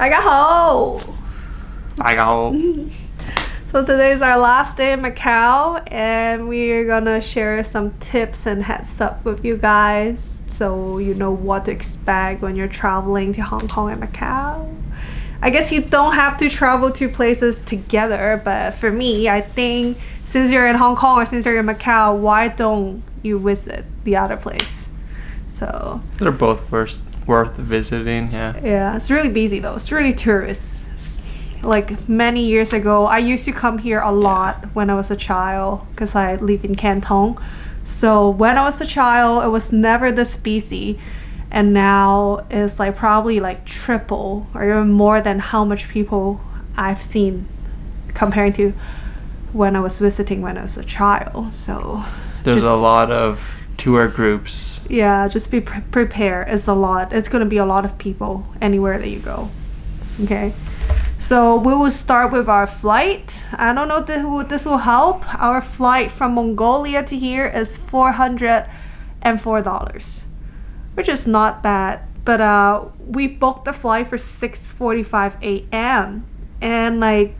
大家好。大家好。So today is our last day in Macau, and we're gonna share some tips and heads up with you guys so you know what to expect when you're traveling to Hong Kong and Macau. I guess you don't have to travel two places together, but for me, I think since you're in Hong Kong or since you're in Macau, why don't you visit the other place? So they're both worth visiting. Yeah, it's really busy though. It's really tourist. Like many years ago, I used to come here a lot when I was a child because I live in Canton. So when I was a child, it was never this busy, and now it's like probably like triple or even more than how much people I've seen comparing to when I was visiting when I was a child. So there's a lot of tour groups. Yeah, just be prepared. It's a lot. It's gonna be a lot of people anywhere that you go. Okay. So we will start with our flight. I don't know if this will help. Our flight from Mongolia to here is $404, which is not bad. But we booked the flight for 6:45 a.m. and like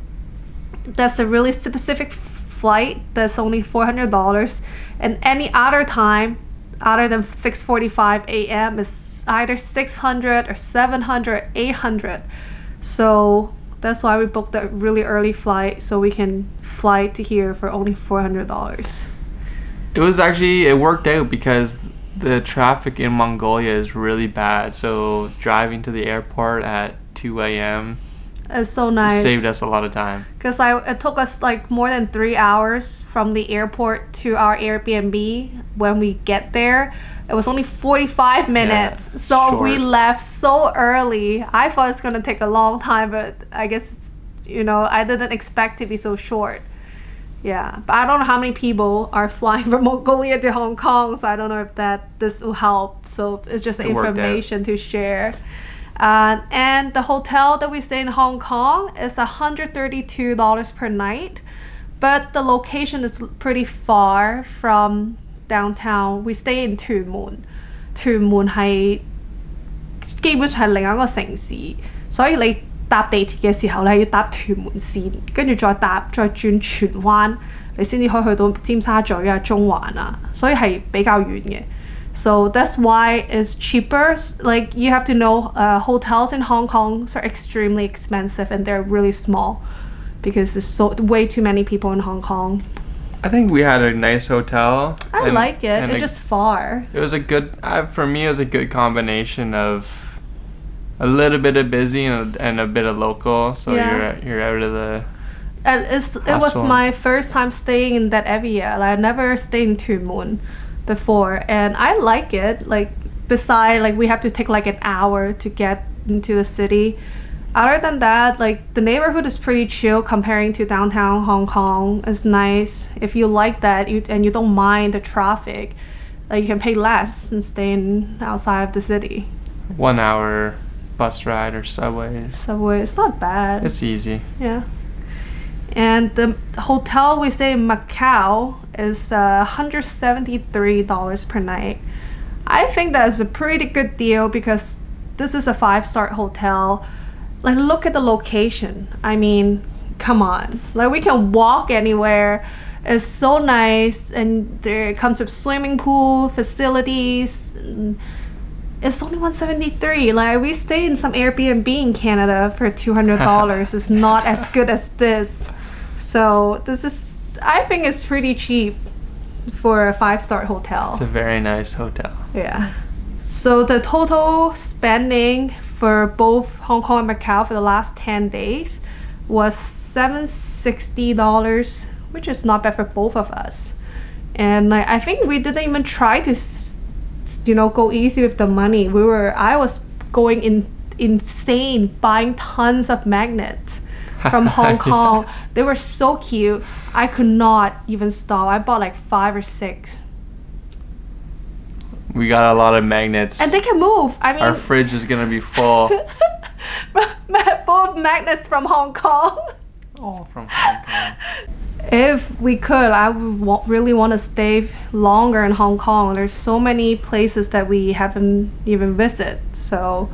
that's a really specific flight that's only $400. And any other time other than 6:45 a.m. is either 600 or 700, 800. So that's why we booked a really early flight so we can fly to here for only $400. It worked out because the traffic in Mongolia is really bad. So driving to the airport at 2 a.m. It's so nice. Saved us a lot of time. Because it took us like more than 3 hours from the airport to our Airbnb. When we get there, it was only 45 minutes. Yeah, so short. We left so early. I thought it's going to take a long time, but I guess, I didn't expect to be so short. Yeah, but I don't know how many people are flying from Mongolia to Hong Kong, so I don't know if this will help. So it's just information to share. And the hotel that we stay in Hong Kong is $132 per night, but the location is pretty far from downtown. We stay in屯門係基本上係另一個城市，所以你搭地鐵嘅時候咧要搭屯門線，跟住再轉荃灣，你先至可以去到尖沙咀啊、中環啊，所以係比較遠嘅。So that's why it's cheaper. Like you have to know, hotels in Hong Kong are extremely expensive and they're really small because there's way too many people in Hong Kong. I think we had a nice hotel. I like it. It's just far. It was a good, for me, it was a good combination of a little bit of busy and a bit of local. So you're out of the. And it was my first time staying in that area. Like I never stayed in Tuen Mun before, and I like it. Like beside, like we have to take like an hour to get into the city. Other than that, like the neighborhood is pretty chill comparing to downtown Hong Kong. It's nice. If you like that and you don't mind the traffic, like you can pay less and stay outside of the city. 1 hour bus ride or subway. It's not bad. It's easy. Yeah. And the hotel we stay in Macau is $173 per night. I think that's a pretty good deal because this is a 5-star hotel. Like look at the location. I mean, come on. Like we can walk anywhere. It's so nice, and there comes with swimming pool facilities. It's only $173. Like we stay in some Airbnb in Canada for $200. It's not as good as this. So I think it's pretty cheap for a 5-star hotel. It's a very nice hotel. Yeah. So the total spending for both Hong Kong and Macau for the last 10 days was $760, which is not bad for both of us. And I think we didn't even try to go easy with the money. I was going insane buying tons of magnets from Hong Kong. They were so cute. I could not even stop. I bought like 5 or 6. We got a lot of magnets. And they can move. I mean, our fridge is gonna be full. Full of magnets from Hong Kong. Oh, from Hong Kong. If we could, I would really want to stay longer in Hong Kong. There's so many places that we haven't even visited. So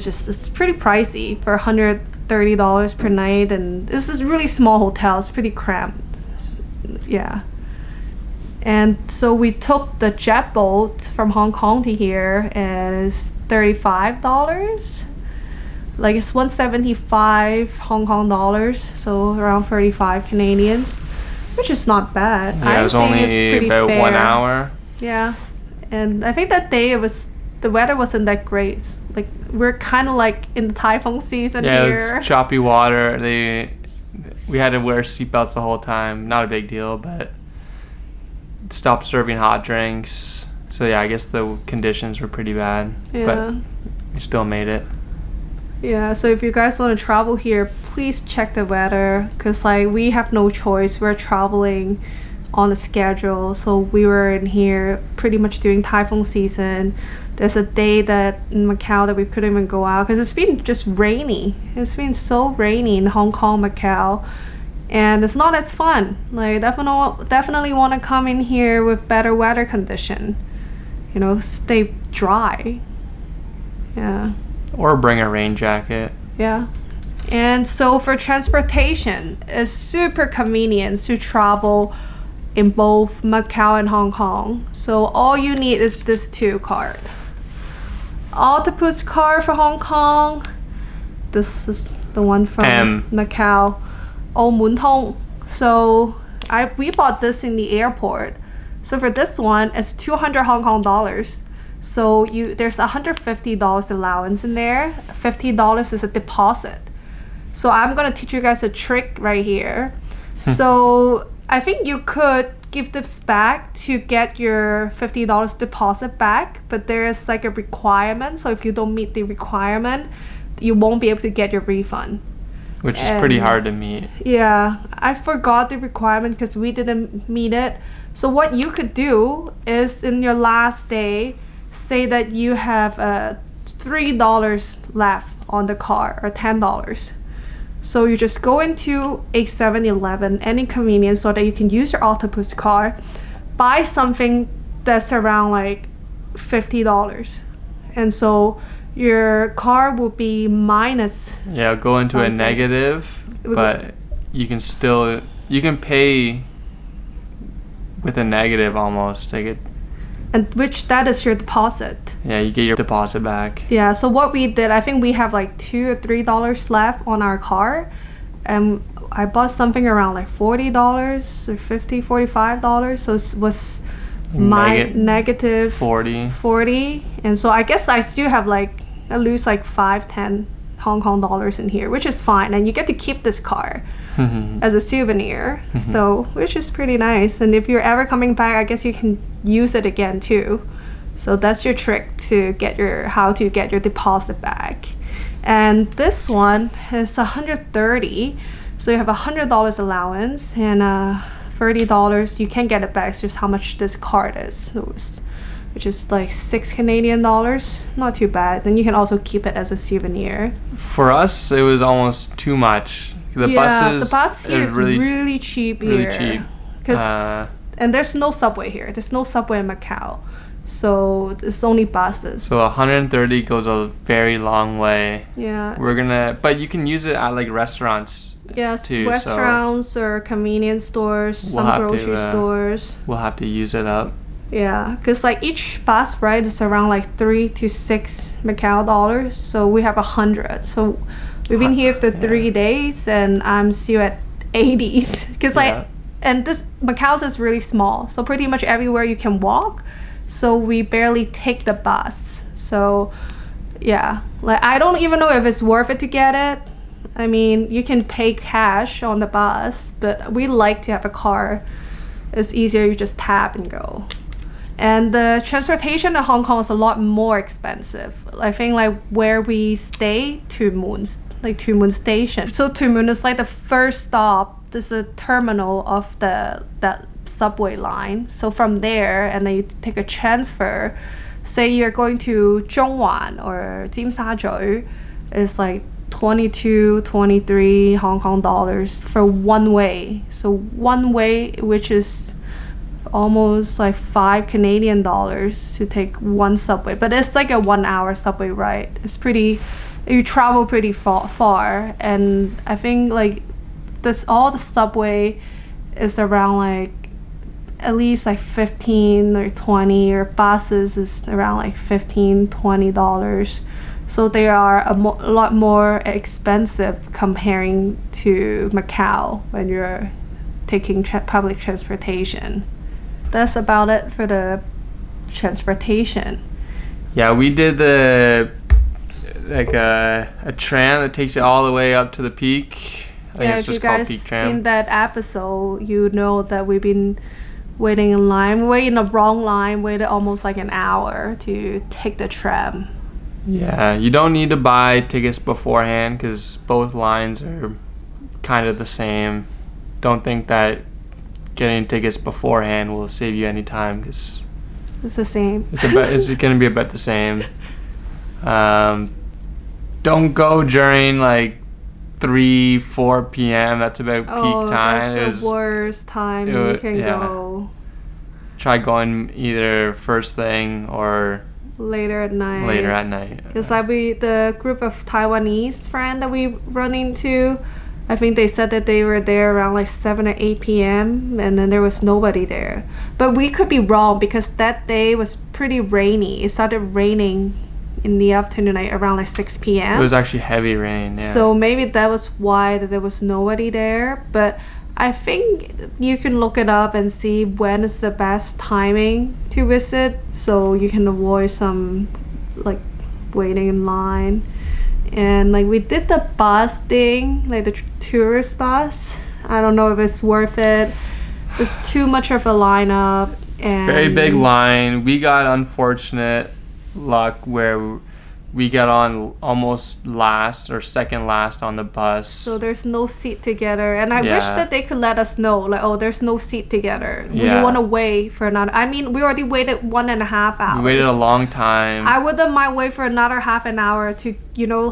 it's pretty pricey for $130 per night, and this is really small hotel. It's pretty cramped. Yeah. And so we took the jet boat from Hong Kong to here, and it's $35. Like it's 175 Hong Kong dollars, so around 35 Canadians, which is not bad. Yeah, it was only about fair. 1 hour. Yeah, and I think that day the weather wasn't that great. Like we're kind of like in the typhoon season Yeah, here. it was choppy water. We had to wear seatbelts the whole time. Not a big deal, but stopped serving hot drinks. So yeah, I guess the conditions were pretty bad. Yeah. But we still made it. Yeah, so if you guys want to travel here, please check the weather, because like we have no choice. We're traveling on the schedule, so we were in here pretty much during typhoon season. There's a day that in Macau that we couldn't even go out because it's been just rainy. It's been so rainy in Hong Kong, Macau, and it's not as fun. Like definitely want to come in here with better weather condition. You know, stay dry. Yeah. Or bring a rain jacket. Yeah. And so for transportation, it's super convenient to travel in both Macau and Hong Kong. So all you need is this 2 card. Octopus card for Hong Kong. This is the one from Macau. Tong. So we bought this in the airport. So for this one, it's 200 Hong Kong dollars. So there's $150 allowance in there. $50 is a deposit. So I'm gonna teach you guys a trick right here. So I think you could give this back to get your $50 deposit back, but there is like a requirement. So if you don't meet the requirement, you won't be able to get your refund. Which is pretty hard to meet. Yeah, I forgot the requirement because we didn't meet it. So what you could do is in your last day, say that you have $3 left on the card or $10. So you just go into a 7-Eleven, any convenience store that you can use your Octopus card, buy something that's around like $50. And so your card will be minus. Yeah, go into something. a negative, but you can pay with a negative almost. And which that is your deposit. Yeah, you get your deposit back. Yeah, so what we did, I think we have like $2 or $3 left on our card, and I bought something around like $40 or $45. So it was my negative 40, and so I guess I still have like at least like 5-10 Hong Kong dollars in here, which is fine, and you get to keep this card as a souvenir. So which is pretty nice, and if you're ever coming back, I guess you can use it again too. So that's your trick to how to get your deposit back. And this one is $130, so you have $100 allowance, and $30 you can get it back. It's just how much this card is, so which is like 6 Canadian dollars. Not too bad. Then you can also keep it as a souvenir. For us, it was almost too much. The bus here is really cheap here. Really cheap. And there's no subway here. There's no subway in Macau. So it's only buses. So 130 goes a very long way. Yeah. But you can use it at like restaurants. Yes, too, restaurants or convenience stores, some grocery stores. We'll have to use it up. Yeah, because like each bus ride is around like 3 to 6 Macau dollars. So we have 100. So we've been here for 3 days, and I'm still at 80s. Because and this Macau is really small, so pretty much everywhere you can walk. So we barely take the bus. So yeah, like I don't even know if it's worth it to get it. I mean, you can pay cash on the bus, but we like to have a car. It's easier, you just tap and go. And the transportation in Hong Kong is a lot more expensive. I think like where we stay, Tuen Mun Station. So Tuen Mun is like the first stop. This is a terminal of that subway line. So from there, and then you take a transfer. Say you're going to Zhongwan or Tsim Sha Tsui, it's like 22, 23 Hong Kong dollars for one way. So one way, which is almost like 5 Canadian dollars to take one subway, but it's like a 1 hour subway ride. It's pretty you travel pretty far, and I think like all the subway is around like at least like 15 or 20, or buses is around like $15-20. So they are a lot more expensive comparing to Macau when you're taking public transportation. That's about it for the transportation. Yeah, we did a tram that takes you all the way up to the peak. I think it's just called Peak Tram. If you guys seen that episode, you know that we've been waiting in line. We waited in the wrong line, waited almost like an hour to take the tram. Yeah, you don't need to buy tickets beforehand because both lines are kind of the same. Don't think that getting tickets beforehand will save you any time because it's the same. It's going to be about the same. Don't go during like 3-4 p.m. That's about peak time. That's the worst time you can go. Try going either first thing or later at night. Because the group of Taiwanese friends that we run into, I think they said that they were there around like 7 or 8 p.m. and then there was nobody there. But we could be wrong because that day was pretty rainy. It started raining in the afternoon, like around like 6 p.m. It was actually heavy rain, yeah. So maybe that was why that there was nobody there. But I think you can look it up and see when is the best timing to visit, so you can avoid some like waiting in line. And like we did the bus thing, like the tourist bus. I don't know if it's worth it. It's too much of a lineup. And very big line. We got unfortunate luck where we got on almost last or second last on the bus. So there's no seat together. And I wish that they could let us know, like, oh, there's no seat together. We want to wait for another. I mean, we already waited 1.5 hours. We waited a long time. I wouldn't mind wait for another half an hour to,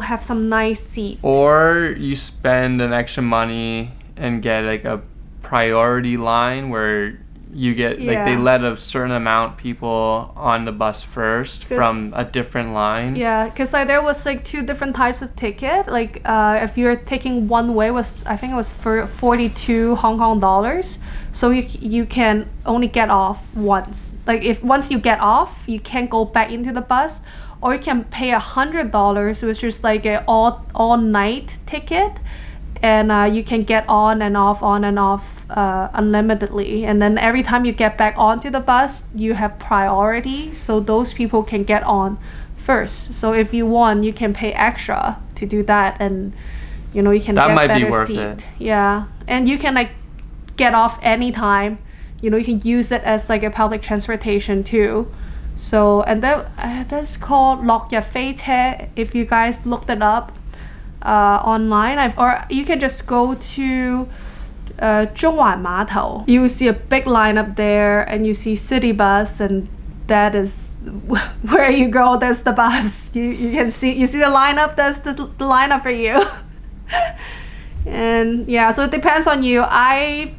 have some nice seat. Or you spend an extra money and get like a priority line where you get like they let a certain amount people on the bus first from a different line. Yeah, because like there was like 2 different types of ticket. Like if you're taking one way I think it was for 42 Hong Kong dollars. So you can only get off once. Like if once you get off, you can't go back into the bus. Or you can pay $100, which is like an all night ticket. And you can get on and off unlimitedly, and then every time you get back onto the bus you have priority, so those people can get on first. So if you want, you can pay extra to do that, and you can that get might better be worth seat. It. Yeah, and you can like get off anytime. You can use it as like a public transportation too. So and that's called 落日飛車. If you guys looked it up online, or you can just go to 中環碼頭. You will see a big lineup there, and you see city bus, and that is where you go. That's the bus. You can see the lineup. That's the lineup for you. And yeah, so it depends on you. I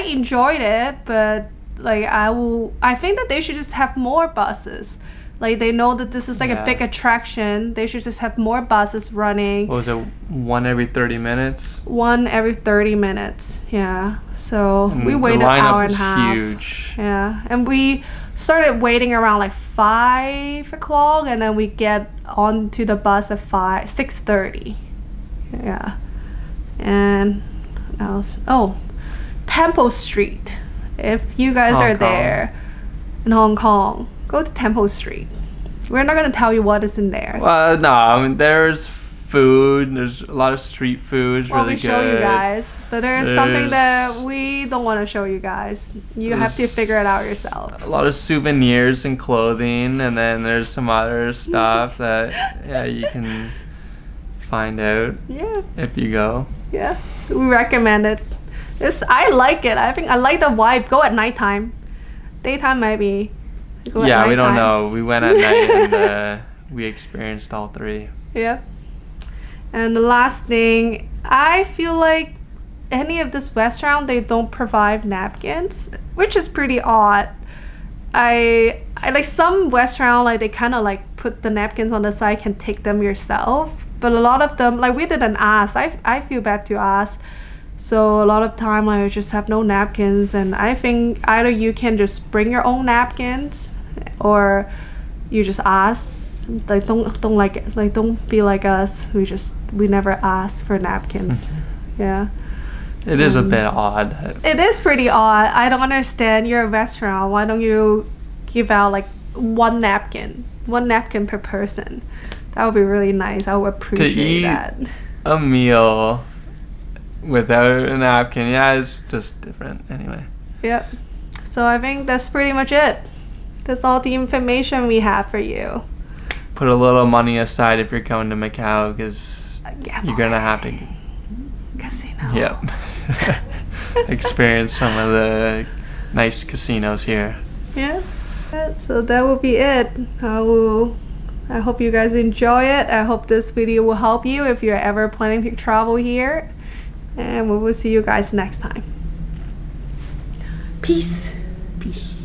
enjoyed it, but like I think that they should just have more buses. Like they know that this is like a big attraction. They should just have more buses running. What was it? One every 30 minutes? One every 30 minutes. Yeah. So we waited an hour and a half. Huge. Yeah. And we started waiting around like 5 o'clock, and then we get onto the bus at 6:30. Yeah. And what else? Oh, Temple Street. If you guys are there in Hong Kong, go to Temple Street. We're not going to tell you what is in there. Well, no, I mean, there's food. There's a lot of street food. It's really good. We'll show you guys. But there's something that we don't want to show you guys. You have to figure it out yourself. A lot of souvenirs and clothing. And then there's some other stuff that you can find out if you go. Yeah, we recommend it. I like it. I think I like the vibe. Go at nighttime. Daytime maybe. We don't know. We went at night and we experienced all 3. Yeah. And the last thing, I feel like any of this restaurant, they don't provide napkins, which is pretty odd. I like some restaurant, like they kind of like put the napkins on the side, can take them yourself. But a lot of them, like we didn't ask. I feel bad to ask. So a lot of time I just have no napkins, and I think either you can just bring your own napkins, or you just ask. Like don't be like us. We never ask for napkins. Yeah. It is a bit odd. It is pretty odd. I don't understand. You're a restaurant. Why don't you give out like one napkin per person? That would be really nice. I would appreciate that. A meal without a napkin, yeah, it's just different anyway. Yep. So I think that's pretty much it. That's all the information we have for you. Put a little money aside if you're going to Macau, because you're gonna have to casino. Yep. Experience some of the nice casinos here. Yeah. So that will be it. I hope you guys enjoy it. I hope this video will help you if you're ever planning to travel here. And we will see you guys next time. Peace. Peace.